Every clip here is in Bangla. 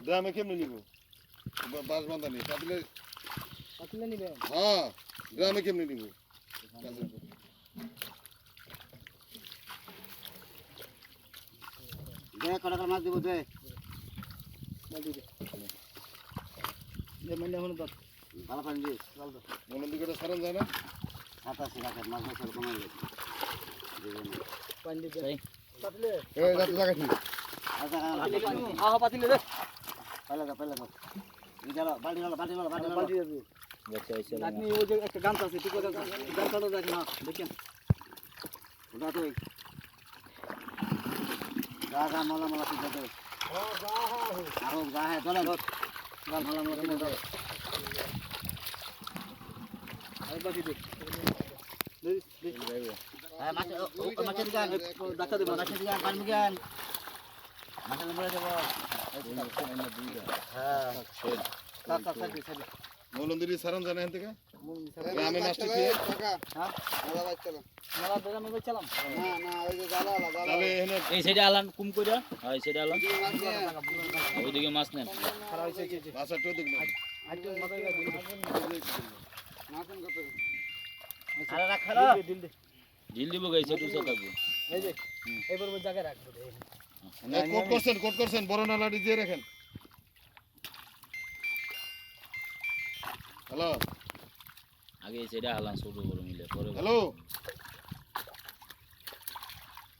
ড্রামে কেমনে নিব বাস বান্ধা নেই পাতলে নিবে হ্যাঁ ড্রামে কেমনে নিব মাছ দিব দে ভালো পানি দিস মনের দিকে সারান যায় না সাতাশি রাখার মাছ মাছ কমাই পানি দিতে পাতলে এই রাত লাগাছি আচ্ছা পাতিলে দে পাইলা দাও ইদালো বাড়ি দে দেখতে আইছে আপনি ওই যে একটা গামছা আছে ঠিক আছে গামছাটা দেখ না দেখেন ওটা তো গা মালা মালা ঠিক আছে ও গা হ্যাঁ চলে গা মালা মালা ঠিক আছে আরে বাকি দে হ্যাঁ মাছের গান দেখা দেব মাছের গান পানি গান মাছের মরে যাব হ্যাঁ কাকা সাইডে মৌলন্দিরি সারান জানেন এখান থেকে গ্রামে মাছটা খেয়ে টাকা হ্যাঁ মালা বাইচ চলো মালা গ্রামে বাইচ চলাম না ওই যে জালা তাহলে এখানে এই সাইডে আলান কুম কইরা এই সাইডে আলান ওইদিকে মাছ নেন খারাপ হইছে মাছটা দেখ না আইটো মাথায় গা দিন মাছন কত আরে রাখ খারা ঢিল দিব গাইছে টুসা থাকবো এই যে এইবার ওই জায়গায় রাখবো কোট করছেন বড় নালাটি দিয়ে রাখেন হ্যালো আগে এই সাইডে আলান ছোট বড় মিলে পরে হ্যালো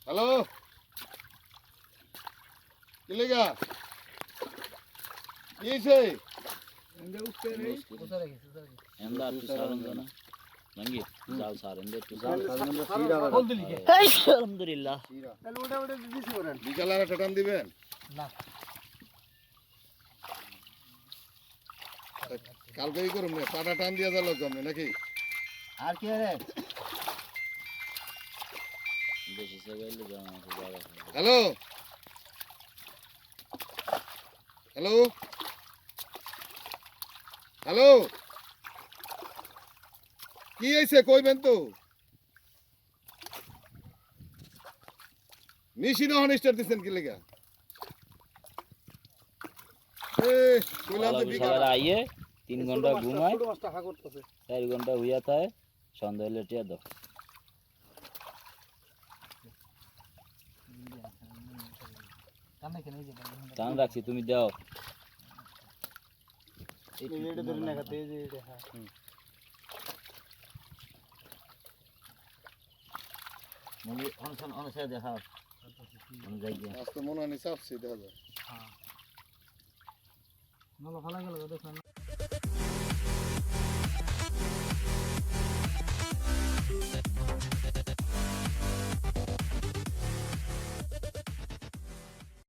হ্যালো কি লাগা কিছে এন্ডা উঠতে রে কোথা রাখিস এন্ডা টু সারন জানা নঙ্গি যাও সারেন দে টু সার বল দিলি কে আলহামদুলিল্লাহ তাহলে ওটা দিছি করেন বিকালে আর টাটাম দিবেন না কালকেই করুন না পাটা টান দিয়া যালো কমে নাকি আর কি রে বেশি সেগাইলে জানা আছে জায়গা হ্যালো হ্যালো হ্যালো কি হইছে কইবেন তো মেশিন অন স্টার্ট দিছেন কি লাগা কইলাম তো বিকালে আইয়ে 3 ঘন্টা ঘুমায় 4 ঘন্টা হইয়া থাকে সন্ধ্যা হলে টিয়া দাও টান রাখছি তুমি দাও এই ভিডিও ধরে না কাটে যে হ্যাঁ মনি অনসা দেখা আমি যাই গিয়া আজকে মনে হয় চাপছি দেখা যায় হ্যাঁ নলা ফালা গেল দেখুন